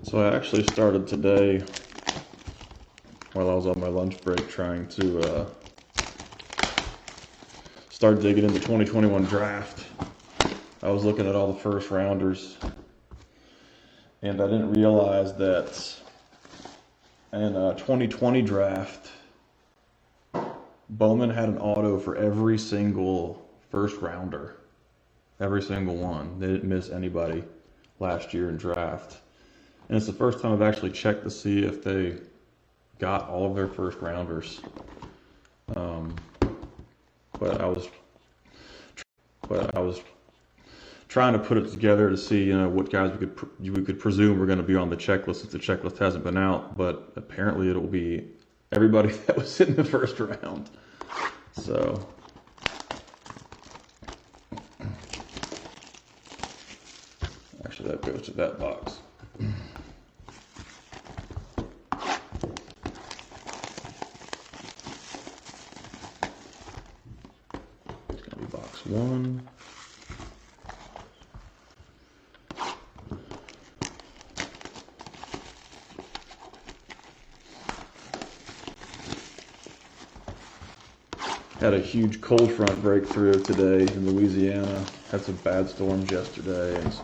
So I actually started today while I was on my lunch break trying to start digging into the 2021 draft. I was looking at all the first rounders and I didn't realize that in a 2020 draft, Bowman had an auto for every single first rounder. Every single one. They didn't miss anybody last year in draft. And it's the first time I've actually checked to see if they got all of their first rounders. But I was trying to put it together to see, what guys we could presume were going to be on the checklist since the checklist hasn't been out. But apparently it'll be everybody that was in the first round. So actually that goes to that box. Box one. Had a huge cold front breakthrough today in Louisiana. Had some bad storms yesterday and it's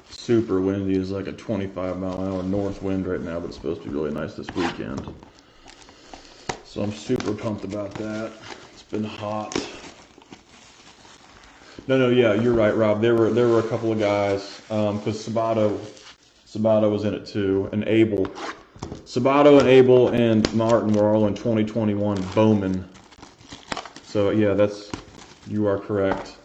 super windy. It's like a 25-mile-an-hour north wind right now, but it's supposed to be really nice this weekend. So I'm super pumped about that. It's been hot. No, yeah, you're right, Rob. There were a couple of guys, because Sabato was in it too, and Abel. Sabato and Abel and Martin were all in 2021 Bowman. So yeah, you are correct.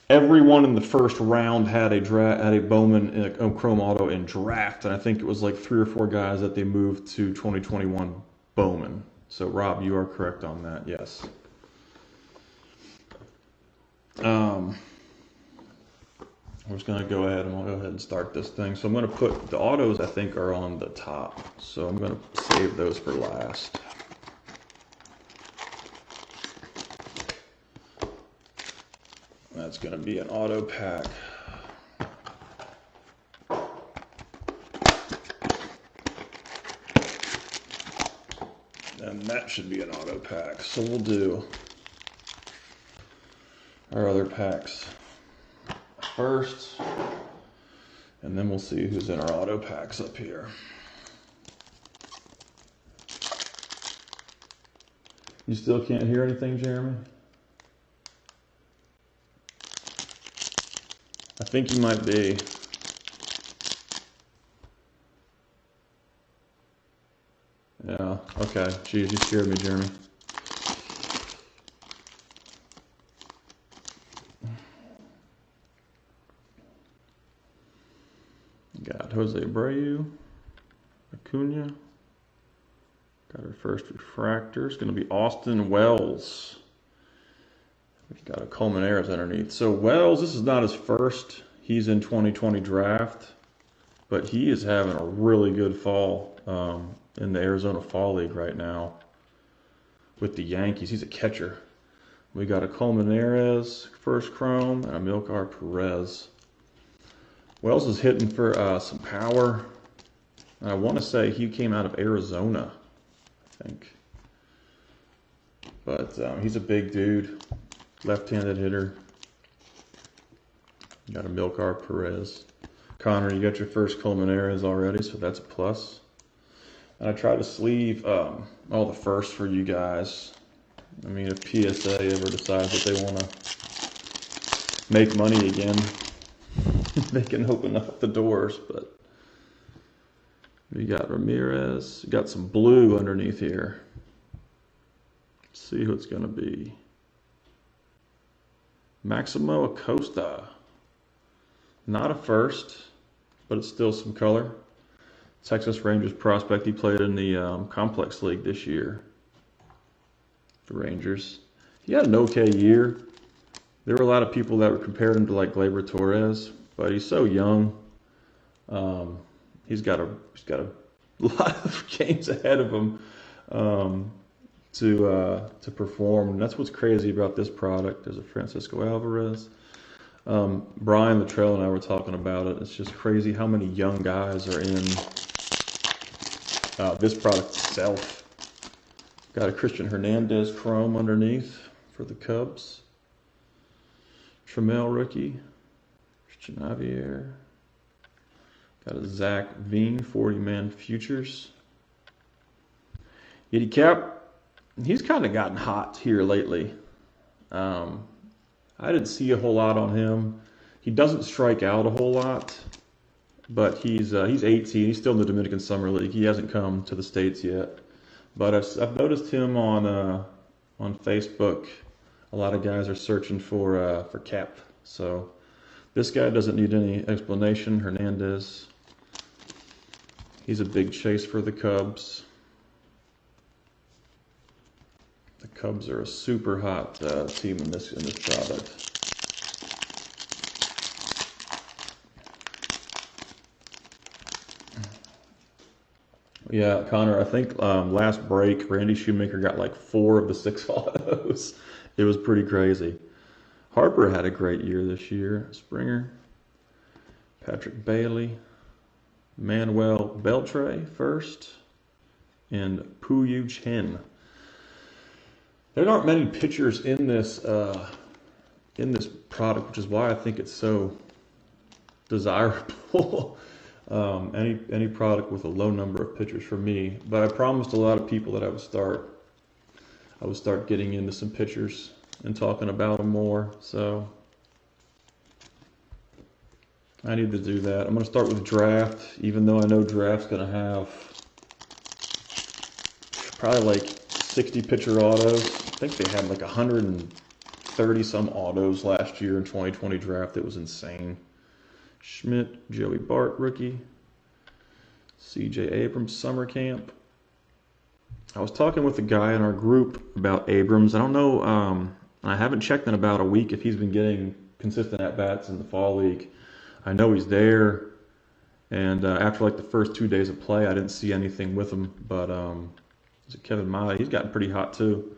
Everyone in the first round had a Bowman Chrome auto in draft, and I think it was like 3 or 4 guys that they moved to 2021 Bowman. So Rob, you are correct on that. Yes. I'm just going to go ahead and start this thing. So I'm going to put the autos I think are on the top. So I'm going to save those for last. That's going to be an auto pack. And that should be an auto pack. So we'll do our other packs first, and then we'll see who's in our auto packs up here. You still can't hear anything, Jeremy? I think you might be. Yeah, okay. Geez, you scared me, Jeremy. Got Jose Abreu, Acuna. Got our first refractor. It's going to be Austin Wells. We've got a Colmenares underneath. So Wells, this is not his first. He's in 2020 draft, but he is having a really good fall in the Arizona Fall League right now with the Yankees. He's a catcher. We got a Colmenares first Chrome and a Milcar Perez. Wells is hitting for some power. I want to say he came out of Arizona, I think. But he's a big dude, left-handed hitter. Got a Milcar Perez. Connor, you got your first Colmenares already, so that's a plus. And I try to sleeve all the firsts for you guys. I mean, if PSA ever decides that they want to make money again, they can open up the doors. But we got Ramirez. We got some blue underneath here. Let's see who it's going to be. Maximo Acosta. Not a first, but it's still some color. Texas Rangers prospect. He played in the Complex League this year. The Rangers. He had an okay year. There were a lot of people that were compared him to like Gleyber Torres, but he's so young. He's got a lot of games ahead of him to perform. And that's what's crazy about this product. There's a Francisco Alvarez. Brian Luttrell and I were talking about it. It's just crazy how many young guys are in this product itself. Got a Christian Hernandez Chrome underneath for the Cubs. Trammell rookie. Christian Javier. Got a Zach Veen 40-man futures. Yeti Cap, he's kind of gotten hot here lately. I didn't see a whole lot on him. He doesn't strike out a whole lot, but he's 18. He's still in the Dominican Summer League. He hasn't come to the States yet. But I've noticed him on Facebook. A lot of guys are searching for Cap. So this guy doesn't need any explanation. Hernandez. He's a big chase for the Cubs. The Cubs are a super hot team in this product. Yeah, Connor, I think last break, Randy Shoemaker got like 4 of the 6 autos. It was pretty crazy. Harper had a great year this year. Springer, Patrick Bailey, Manuel Beltre first, and Puyu Chen. There aren't many pitchers in this product, which is why I think it's so desirable. Any product with a low number of pitchers for me. But I promised a lot of people that I would start getting into some pitchers and talking about them more. So I need to do that. I'm going to start with draft, even though I know draft's going to have probably like 60 pitcher autos. I think they had like 130 some autos last year in 2020 draft. It was insane. Schmidt, Joey Bart, rookie. C.J. Abrams, summer camp. I was talking with a guy in our group about Abrams. I don't know, I haven't checked in about a week if he's been getting consistent at-bats in the fall league. I know he's there, and after like the first 2 days of play, I didn't see anything with him, but is it Kevin Miley? He's gotten pretty hot too.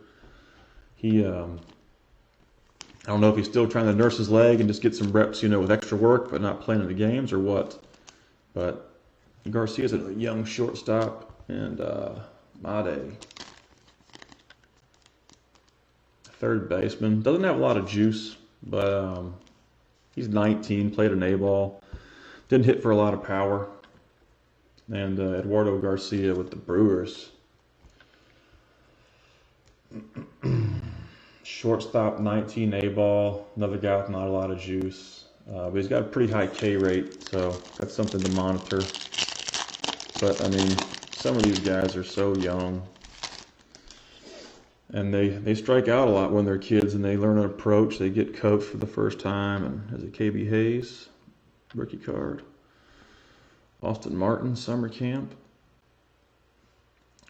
I don't know if he's still trying to nurse his leg and just get some reps, with extra work, but not playing in the games or what. But Garcia's a young shortstop, and Made, third baseman. Doesn't have a lot of juice, but he's 19, played an A-ball. Didn't hit for a lot of power. And Eduardo Garcia with the Brewers. Shortstop, 19 A-ball, another guy with not a lot of juice. But he's got a pretty high K rate, so that's something to monitor. But, I mean, some of these guys are so young. And they strike out a lot when they're kids, and they learn an approach. They get coached for the first time. And is it KB Hayes? Rookie card. Austin Martin, summer camp.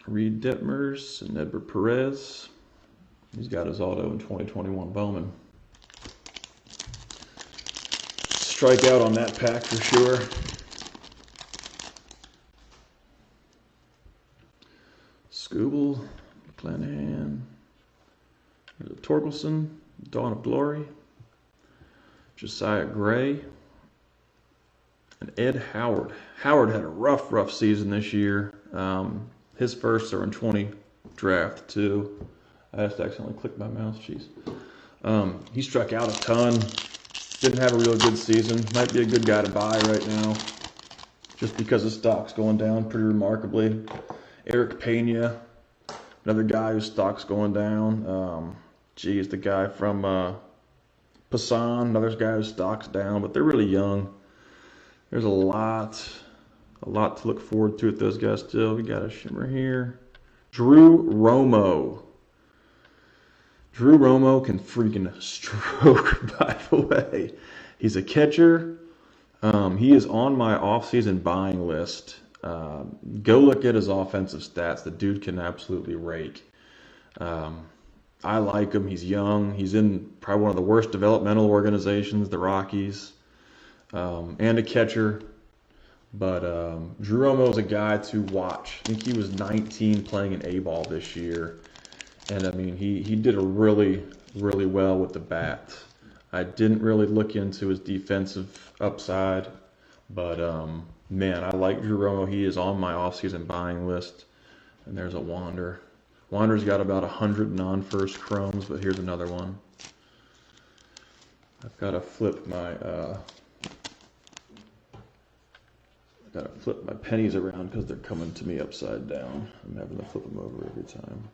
Reed Detmers and Edward Perez. He's got his auto in 2021 Bowman. Strike out on that pack for sure. Scooble, McClanahan, Torkelson, Dawn of Glory, Josiah Gray, and Ed Howard. Howard had a rough season this year. His firsts are in 20 draft too. I just accidentally clicked my mouse, jeez. He struck out a ton. Didn't have a real good season. Might be a good guy to buy right now, just because his stock's going down pretty remarkably. Eric Pena, another guy whose stock's going down. The guy from Passan, another guy whose stock's down, but they're really young. There's a lot to look forward to with those guys still. We got a shimmer here. Drew Romo. Drew Romo can freaking stroke, by the way. He's a catcher. He is on my off-season buying list. Go look at his offensive stats. The dude can absolutely rake. I like him. He's young. He's in probably one of the worst developmental organizations, the Rockies, and a catcher. But Drew Romo is a guy to watch. I think he was 19 playing an A-ball this year. And, I mean, he did a really well with the bat. I didn't really look into his defensive upside, but man, I like Drew Romo. He is on my offseason buying list. And there's a Wander. Wander's got about 100 non-first chromes, but here's another one. I've got to flip my pennies around because they're coming to me upside down. I'm having to flip them over every time.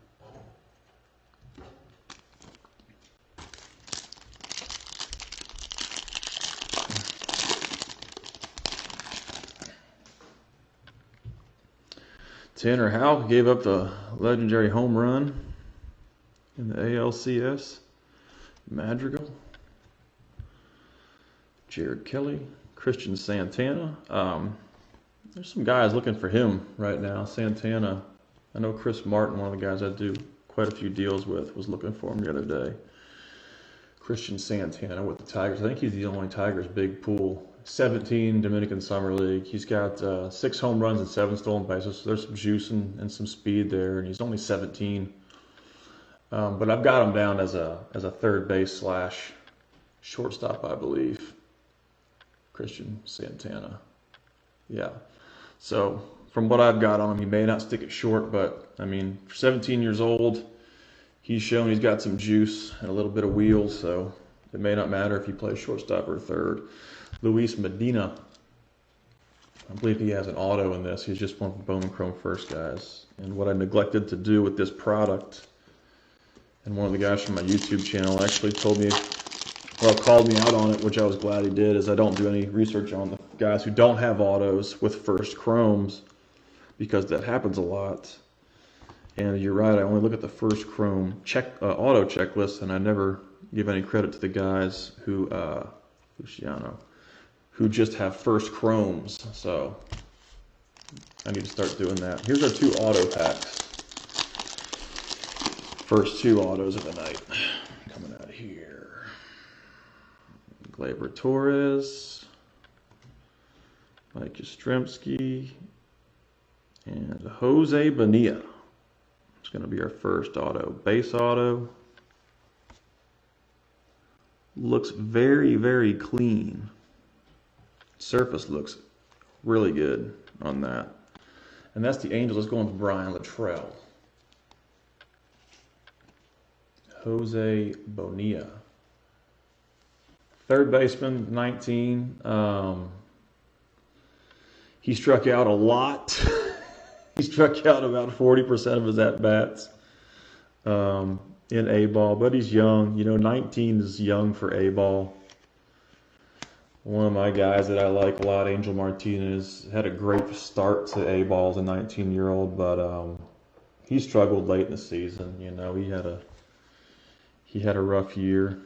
Tanner Houck gave up the legendary home run in the ALCS. Madrigal. Jared Kelly. Christian Santana. There's some guys looking for him right now. Santana. I know Chris Martin, one of the guys I do quite a few deals with, was looking for him the other day. Christian Santana with the Tigers. I think he's the only Tigers big pool. 17 Dominican Summer League. He's got 6 home runs and 7 stolen bases. So there's some juice and some speed there, and he's only 17. But I've got him down as a third base / shortstop, I believe. Christian Santana. Yeah. So from what I've got on him, he may not stick it short, but I mean, for 17 years old, he's shown he's got some juice and a little bit of wheels, so it may not matter if he plays shortstop or third. Luis Medina. I believe he has an auto in this. He's just one of the Bowman Chrome first guys. And what I neglected to do with this product, and one of the guys from my YouTube channel actually told me, well, called me out on it, which I was glad he did, is I don't do any research on the guys who don't have autos with first chromes, because that happens a lot. And you're right, I only look at the first chrome auto checklist, and I never give any credit to the guys who, Luciano, who just have first chromes. So I need to start doing that. Here's our 2 auto packs. First 2 autos of the night coming out of here. Gleyber Torres, Mike Yastrzemski, and Jose Bonilla. It's going to be our first auto. Base auto. Looks very, very clean. Surface looks really good on that. And that's the Angels. Let's go on to Brian Luttrell. Jose Bonilla. Third baseman, 19. He struck out a lot. He struck out about 40% of his at-bats in A-ball, but he's young. You know, 19 is young for A-ball. One of my guys that I like a lot, Angel Martinez, had a great start to A-ball as a 19-year-old, but he struggled late in the season. You know, he had a rough year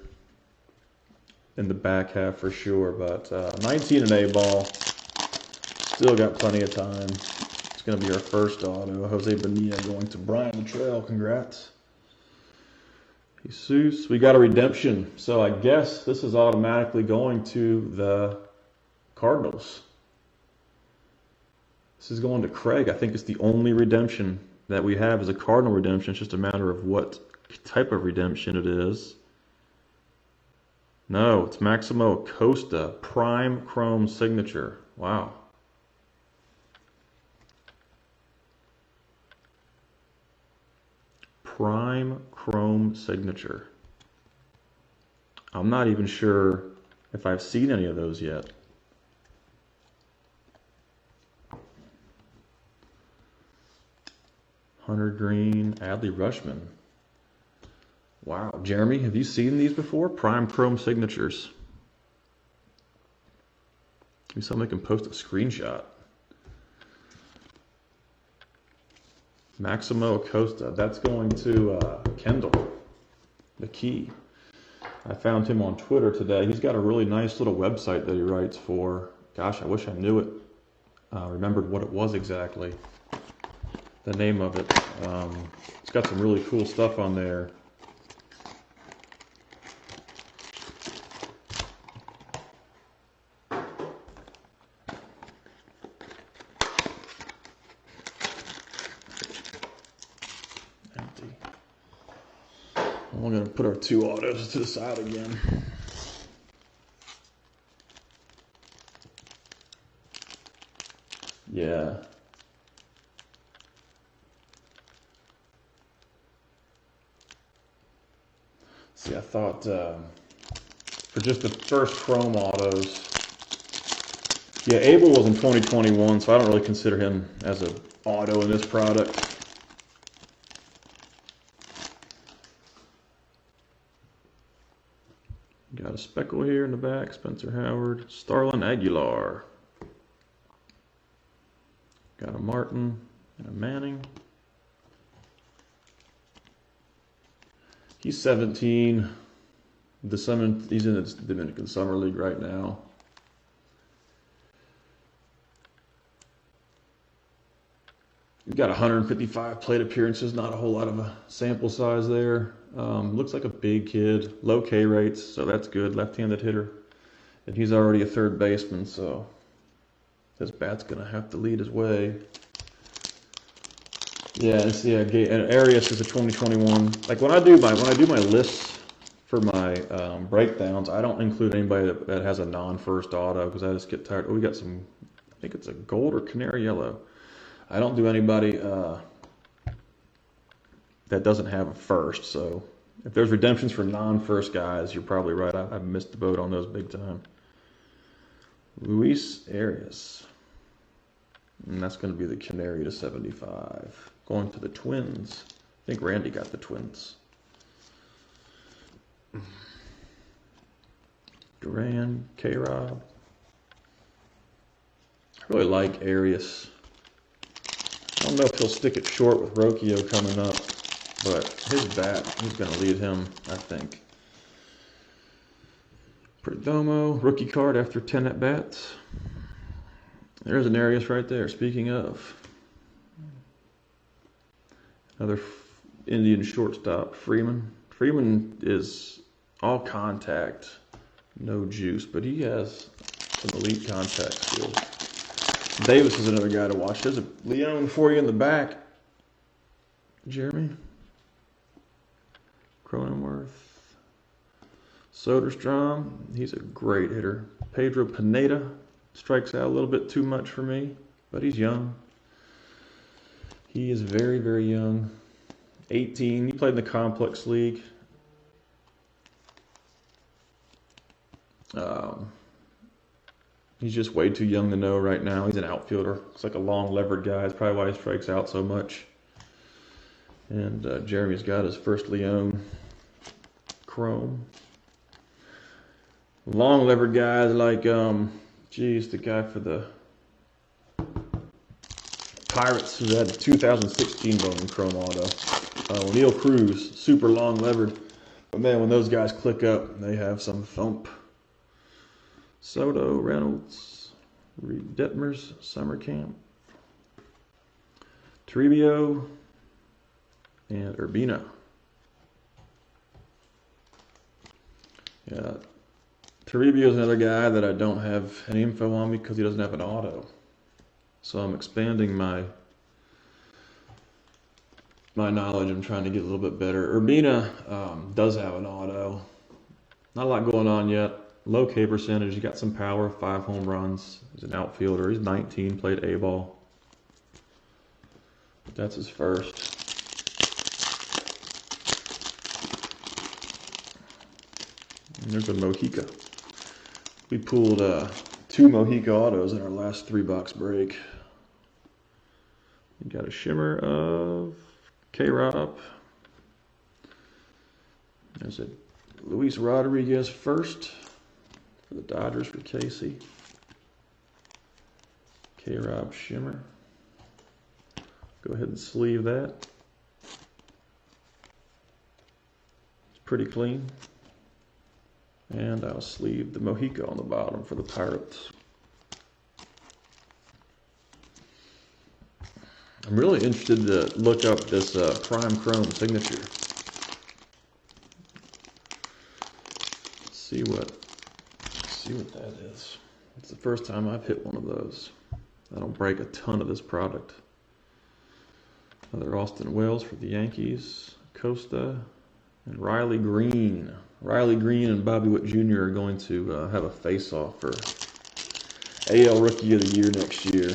in the back half for sure, but 19 in A-ball, still got plenty of time. It's going to be our first auto. Jose Bonilla going to Brian Luttrell. Congrats. Jesus, we got a redemption. So I guess this is automatically going to the Cardinals. This is going to Craig. I think it's the only redemption that we have is a Cardinal redemption. It's just a matter of what type of redemption it is. No, it's Maximo Acosta, Prime Chrome signature. Wow. Prime Chrome signature. I'm not even sure if I've seen any of those yet. Hunter Green, Adley Rutschman. Wow. Jeremy, have you seen these before? Prime Chrome signatures. Maybe somebody can post a screenshot. Maximo Acosta. That's going to Kendall, the key. I found him on Twitter today. He's got a really nice little website that he writes for. Gosh, I wish I knew it. Remembered what it was exactly. The name of it. It's got some really cool stuff on there. Empty. We're going to put our 2 autos to the side again. Yeah. See, I thought for just the first Chrome autos, yeah, Abel was in 2021, so I don't really consider him as an auto in this product. Got a speckle here in the back, Spencer Howard, Starlin Aguilar. Got a Martin and a Manning. He's 17. He's in the Dominican Summer League right now. We've got 155 plate appearances, not a whole lot of a sample size there. Looks like a big kid, low K rates, so that's good. Left-handed hitter, and he's already a third baseman, so this bat's gonna have to lead his way. Yeah, and Arias is a 2021. Like when I do my lists for my breakdowns, I don't include anybody that has a non-first auto because I just get tired. Oh, we got some. I think it's a gold or canary yellow. I don't do anybody that doesn't have a first. So if there's redemptions for non-first guys, you're probably right. I've missed the boat on those big time. Luis Arias. And that's going to be the canary to 75. Going to the Twins. I think Randy got the Twins. Duran, K-Rob. I really like Arias. I don't know if he'll stick it short with Rocchio coming up, but his bat, he's going to lead him, I think. Perdomo, rookie card after 10 at-bats. There's an Arias right there, speaking of. Another Indian shortstop, Freeman. Freeman is all contact, no juice, but he has some elite contact skills. Davis is another guy to watch. There's a Leone for you in the back. Jeremy. Cronenworth. Soderstrom, he's a great hitter. Pedro Pineda strikes out a little bit too much for me, but he's young. He is very, very young. 18. He played in the Complex League. He's just way too young to know right now. He's an outfielder. Looks like a long levered guy. That's probably why he strikes out so much. And Jeremy's got his first Leone Chrome. Long levered guys like, the guy for the Pirates who had the 2016 Bowman Chrome auto. Neil Cruz, super long levered. But man, when those guys click up, they have some thump. Soto, Reynolds, Reed Detmers, Summer Camp, Toribio, and Urbina. Yeah, Toribio is another guy that I don't have any info on because he doesn't have an auto. So I'm expanding my knowledge. I'm trying to get a little bit better. Urbina does have an auto. Not a lot going on yet. Low K percentage. He got some power. 5 home runs. He's an outfielder. He's 19. Played A-ball. That's his first. And there's a Mojica. We pulled 2 Mojica autos in our last 3-box break. We got a shimmer of K-Rob. There's a Luis Rodriguez first for the Dodgers for Casey. K-Rob shimmer. Go ahead and sleeve that. It's pretty clean. And I'll sleeve the Mojica on the bottom for the Pirates. I'm really interested to look up this Prime Chrome signature. See what that is. It's the first time I've hit one of those. I don't break a ton of this product. Another Austin Wells for the Yankees, Costa, and Riley Green. Riley Green and Bobby Witt Jr. are going to have a face-off for AL Rookie of the Year next year.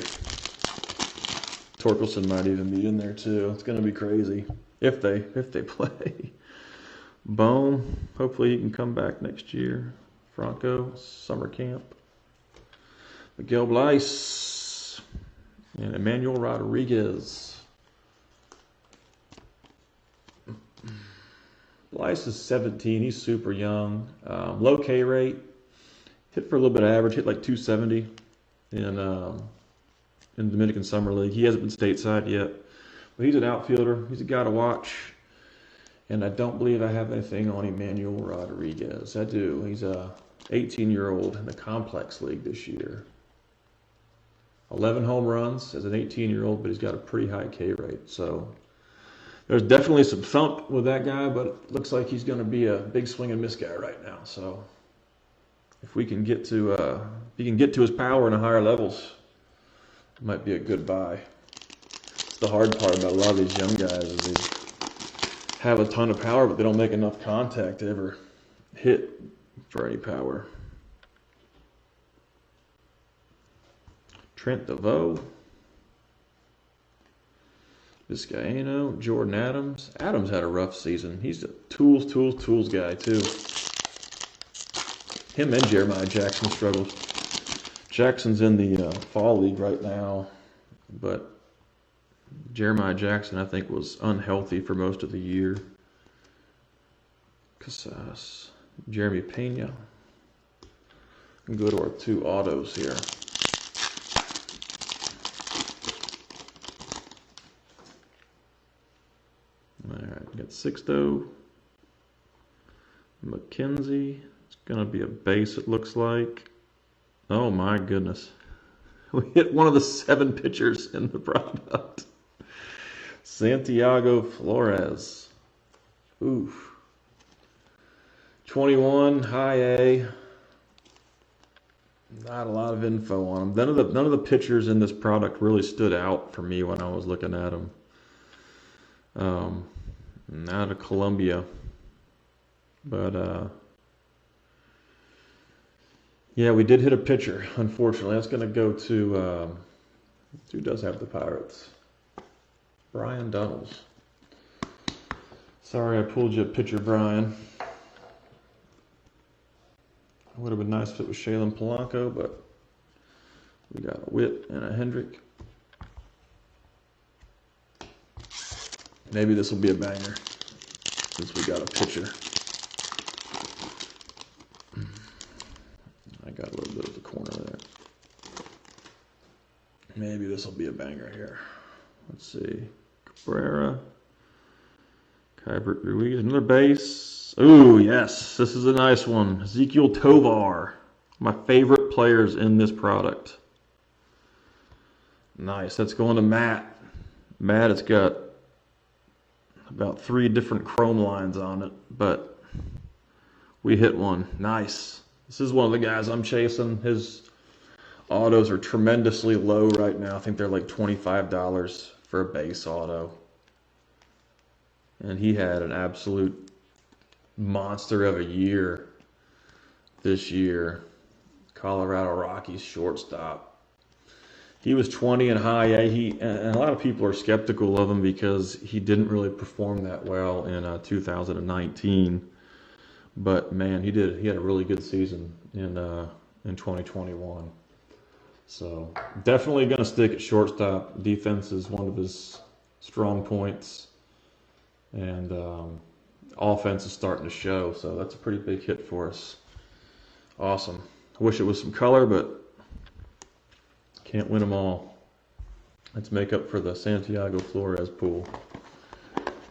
Torkelson might even be in there too. It's gonna be crazy if they play. Bohm, hopefully he can come back next year. Franco, summer camp. Miguel Blyce and Emmanuel Rodriguez. Blyce is 17. He's super young. Low K rate. Hit for a little bit of average. Hit like 270 in Dominican Summer League. He hasn't been stateside yet, but he's an outfielder. He's a guy to watch. And I don't believe I have anything on Emmanuel Rodriguez. I do. He's a 18-year-old in the Complex League this year. 11 home runs as an 18-year-old, but he's got a pretty high K rate. So there's definitely some thump with that guy, but it looks like he's going to be a big swing and miss guy right now. So if we can get to, if he can get to his power in the higher levels, it might be a good buy. It's the hard part about a lot of these young guys is they have a ton of power, but they don't make enough contact to ever hit for any power. Trent DeVoe, Vizcaino, Jordan Adams. Adams had a rough season. He's a tools guy too. Him and Jeremiah Jackson struggled. Jackson's in the fall league right now, but Jeremiah Jackson, I think, was unhealthy for most of the year. Casas, Jeremy Pena. Go to our two autos here. All right, got Sixto, McKenzie. It's gonna be a base, it looks like. Oh my goodness, we hit one of the 7 pitchers in the product. Santiago Flores. Oof. 21, high A. Not a lot of info on them. None of the pitchers in this product really stood out for me when I was looking at them. Out of Colombia. But, yeah, we did hit a pitcher, unfortunately. That's going to go to, who does have the Pirates? Brian Dunnels. Sorry I pulled you a pitcher, Brian. It would have been nice if it was Shaylin Polanco, but we got a Witt and a Hendrick. Maybe this will be a banger since we got a pitcher. I got a little bit of the corner there. Maybe this will be a banger here. Let's see. Cabrera. Kybert Ruiz. Another base. Ooh, yes. This is a nice one. Ezequiel Tovar. My favorite players in this product. Nice. That's going to Matt. Matt, it's got about 3 different chrome lines on it, but we hit one. Nice. This is one of the guys I'm chasing. His autos are tremendously low right now. I think they're like $25 for a base auto. And he had an absolute monster of a year this year. Colorado Rockies shortstop. He was 20 in high A. And a lot of people are skeptical of him because he didn't really perform that well in 2019. But man, he did. He had a really good season in 2021. So definitely going to stick at shortstop. Defense is one of his strong points, and offense is starting to show. So that's a pretty big hit for us. Awesome. I wish it was some color, but can't win them all. Let's make up for the Santiago Flores pool.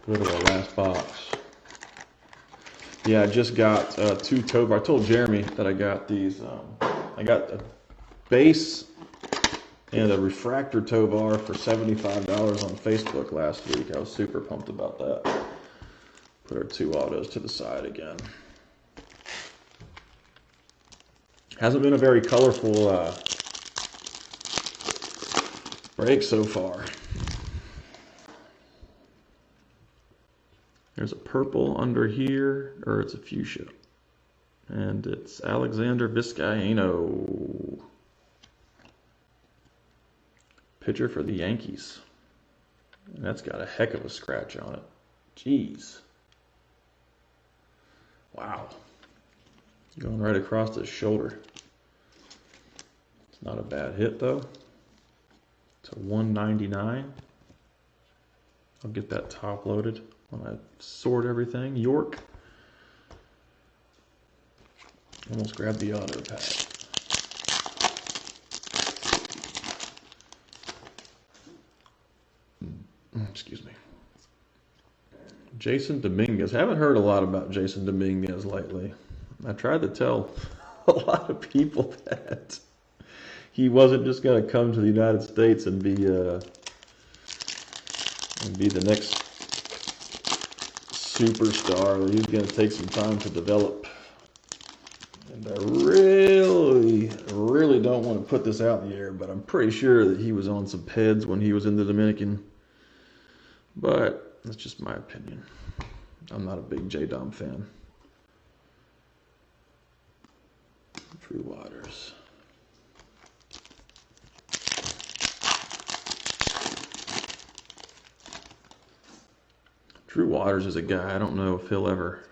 Go to our last box. Yeah, I just got 2 Tovar. I told Jeremy that I got these. I got a base and a refractor Tovar for $75 on Facebook last week. I was super pumped about that. Put our 2 autos to the side again. Hasn't been a very colorful break so far. There's a purple under here, or it's a fuchsia. And it's Alexander Vizcaino. Pitcher for the Yankees. And that's got a heck of a scratch on it. Jeez. Wow. Going right across the shoulder. It's not a bad hit though. It's a 199. I'll get that top loaded when I sort everything. York. Almost grabbed the auto pack. Excuse me. Jason Dominguez. Haven't heard a lot about Jason Dominguez lately. I tried to tell a lot of people that he wasn't just going to come to the United States and be the next superstar. That he was going to take some time to develop. And I really don't want to put this out in the air, but I'm pretty sure that he was on some peds when he was in the Dominican. But that's just my opinion. I'm not a big J-Dom fan. True Waters. True Waters is a guy, I don't know if he'll ever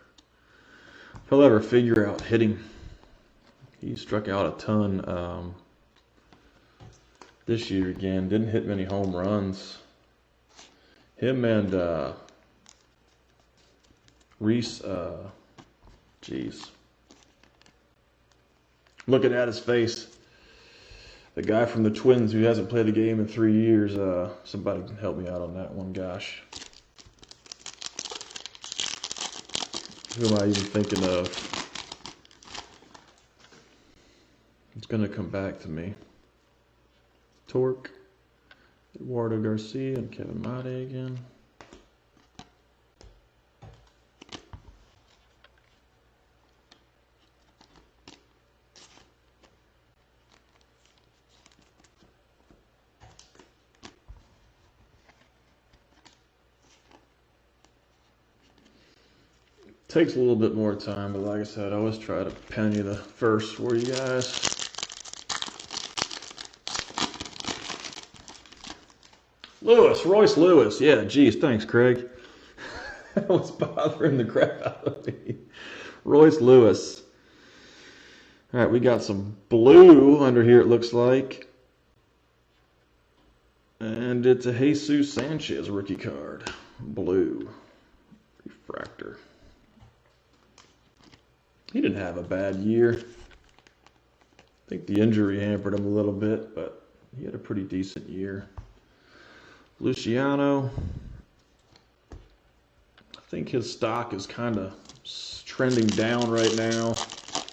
figure out hitting. He struck out a ton this year again. Didn't hit many home runs. Him and Reese, geez. Looking at his face, the guy from the Twins who hasn't played a game in 3 years, somebody can help me out on that one, gosh. Who am I even thinking of? It's going to come back to me. Torque, Eduardo Garcia, and Kevin Mate again. Takes a little bit more time, but like I said, I always try to pen you the first for you guys. Royce Lewis. Yeah, geez, thanks, Craig. That was bothering the crap out of me. Royce Lewis. All right, we got some blue under here, it looks like. And it's a Jesus Sanchez rookie card. Blue. Refractor. He didn't have a bad year. I think the injury hampered him a little bit, but he had a pretty decent year. Luciano. I think his stock is kind of trending down right now,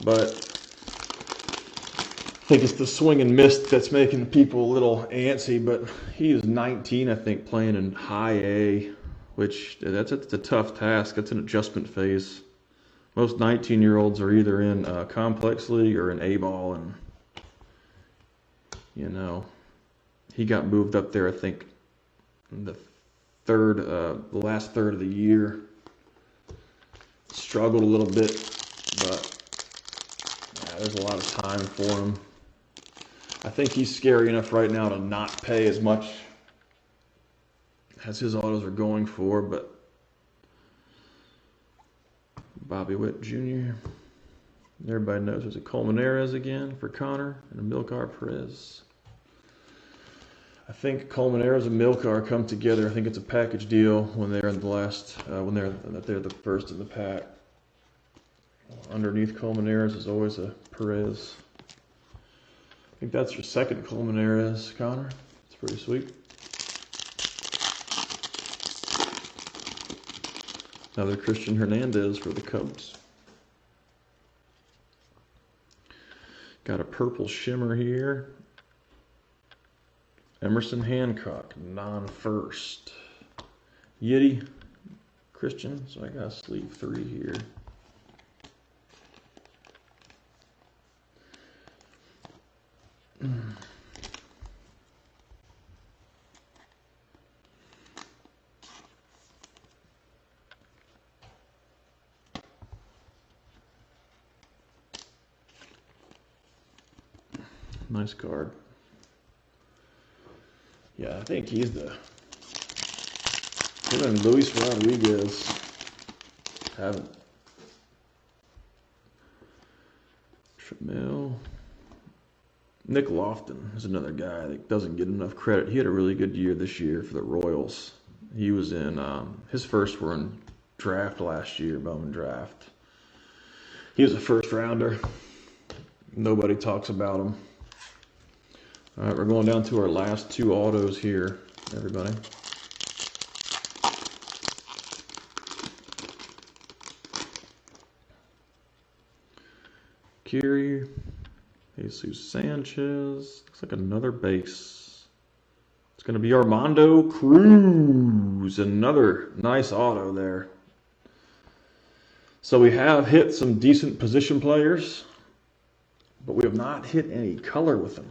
but I think it's the swing and miss that's making people a little antsy. But he is 19, I think, playing in high A, which that's a tough task. That's an adjustment phase. Most 19-year-olds are either in complex league or in A-ball, and you know, he got moved up there, I think, in the last third of the year. Struggled a little bit, but yeah, there's a lot of time for him. I think he's scary enough right now to not pay as much as his autos are going for, but Bobby Witt Jr. Everybody knows there's a Colmenares again for Connor and a Milcar Perez. I think Colmenares and Milcar come together. I think it's a package deal when they're in the last, when they're the first in the pack. Underneath Colmenares is always a Perez. I think that's your second Colmenares, Connor. It's pretty sweet. Another Christian Hernandez for the Cubs. Got a purple shimmer here. Emerson Hancock, non-first. Yiddy, Christian, so I got sleeve 3 here. Nice card. Yeah, I think he's the Him and Luis Rodriguez haven't. Shamil. Nick Lofton is another guy that doesn't get enough credit. He had a really good year this year for the Royals. He was in, his first were in draft last year, Bowman draft. He was a first rounder. Nobody talks about him. All right, we're going down to our last two autos here, everybody. Kiri, Jesus Sanchez. Looks like another base. It's going to be Armando Cruz. Another nice auto there. So we have hit some decent position players, but we have not hit any color with them.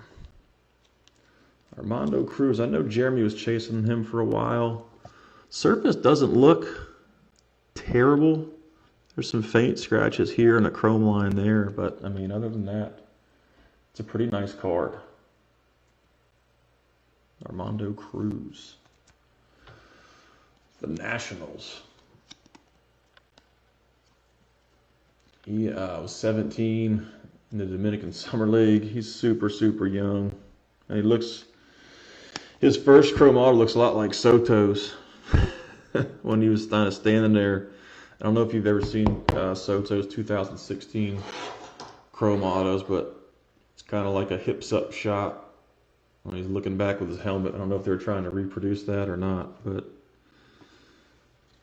Armando Cruz. I know Jeremy was chasing him for a while. Surface doesn't look terrible. There's some faint scratches here and a chrome line there, but I mean, other than that, it's a pretty nice card. Armando Cruz. The Nationals. He was 17 in the Dominican Summer League. He's super, super young. And he looks, his first chrome auto looks a lot like Soto's when he was kind of standing there. I don't know if you've ever seen Soto's 2016 chrome autos, but it's kind of like a hips up shot when he's looking back with his helmet. I don't know if they're trying to reproduce that or not, but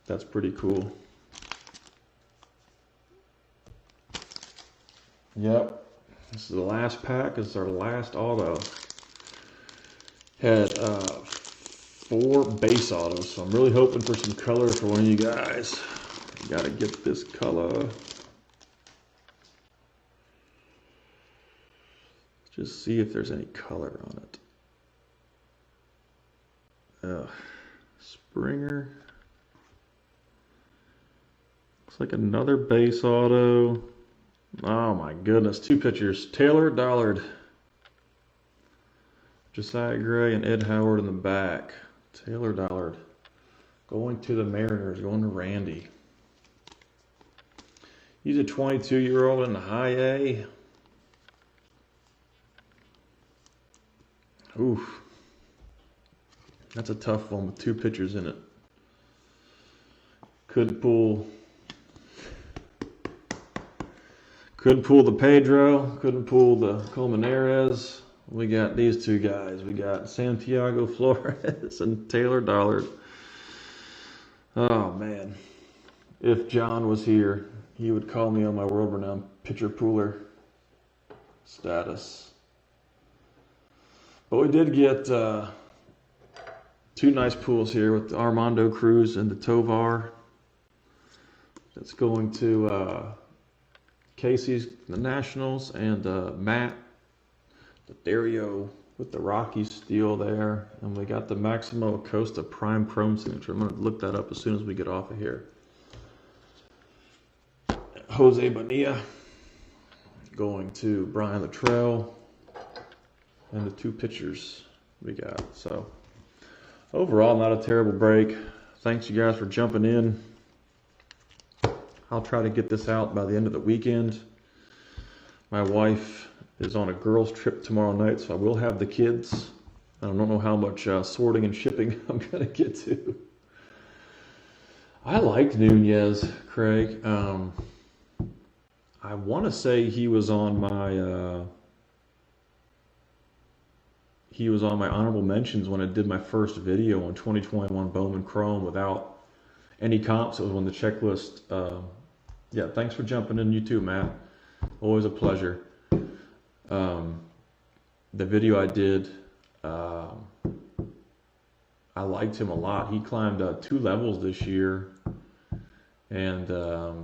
that's pretty cool. Yep, this is the last pack. This is our last auto. Had 4 base autos, so I'm really hoping for some color for one of you guys. Got to get this color. Just see if there's any color on it. Springer. Looks like another base auto. Oh my goodness, 2 pitchers. Taylor Dollard. Josiah Gray and Ed Howard in the back. Taylor Dollard. Going to the Mariners, going to Randy. He's a 22-year-old in the high A. Oof. That's a tough one with 2 pitchers in it. Couldn't pull the Pedro. Couldn't pull the Colmenares. We got these 2 guys. We got Santiago Flores and Taylor Dollard. Oh, man. If John was here, he would call me on my world-renowned pitcher pooler status. But we did get 2 nice pools here with the Armando Cruz and the Tovar. That's going to Casey's, the Nationals, and Matt, the Dario with the Rockies steel there. And we got the Maximo Acosta Prime Chrome signature. I'm going to look that up as soon as we get off of here. Jose Bonilla going to Brian Luttrell, and the 2 pitchers we got. So overall, not a terrible break. Thanks you guys for jumping in. I'll try to get this out by the end of the weekend. My wife is on a girls' trip tomorrow night, so I will have the kids. I don't know how much sorting and shipping I'm going to get to. I liked Nunez, Craig. I want to say he was on my honorable mentions when I did my first video on 2021 Bowman Chrome without any comps. It was on the checklist. Yeah, thanks for jumping in, you too, Matt. Always a pleasure. The video I did, I liked him a lot. He climbed 2 levels this year. And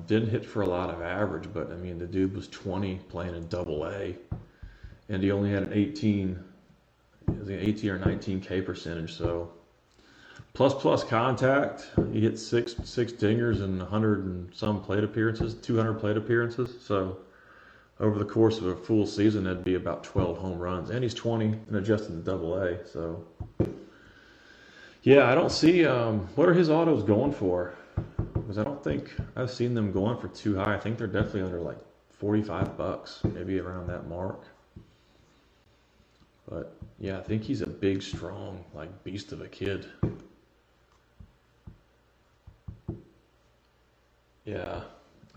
didn't hit for a lot of average, but I mean, the dude was 20 playing in AA, and he only had an 18 or 19 K percentage. So plus contact. He hit six dingers and 100 and some plate appearances, 200 plate appearances. So over the course of a full season, that'd be about 12 home runs. And he's 20 and adjusted to AA. So Yeah, I don't see what are his autos going for? Because I don't think I've seen them going for too high. I think they're definitely under like 45 bucks, maybe around that mark. But yeah, I think he's a big, strong, like beast of a kid. Yeah,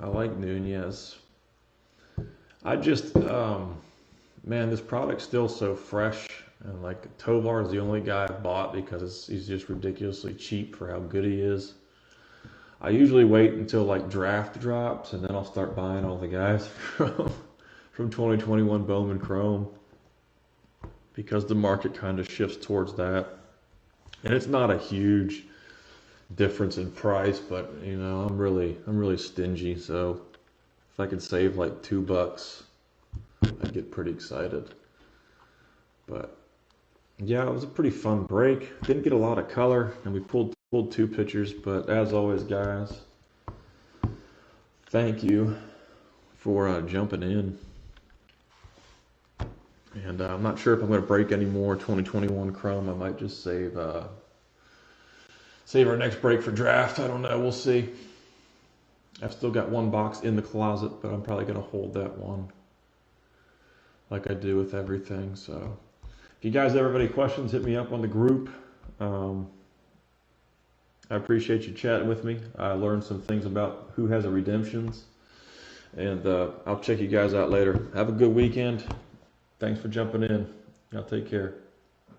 I like Nunez. I just, man, this product's still so fresh. And like Tovar is the only guy I've bought because he's just ridiculously cheap for how good he is. I usually wait until like draft drops and then I'll start buying all the guys from 2021 Bowman Chrome because the market kind of shifts towards that. And it's not a huge difference in price, but you know, I'm really stingy, so if I could save like $2, I'd get pretty excited. But yeah, it was a pretty fun break. Didn't get a lot of color, and we pulled two pictures. But as always, guys, thank you for jumping in. And I'm not sure if I'm going to break any more 2021 Chrome. I might just save our next break for draft. I don't know. We'll see. I've still got one box in the closet, but I'm probably going to hold that one like I do with everything. So if you guys ever have any questions, hit me up on the group. I appreciate you chatting with me. I learned some things about who has a redemptions. And I'll check you guys out later. Have a good weekend. Thanks for jumping in. Y'all take care.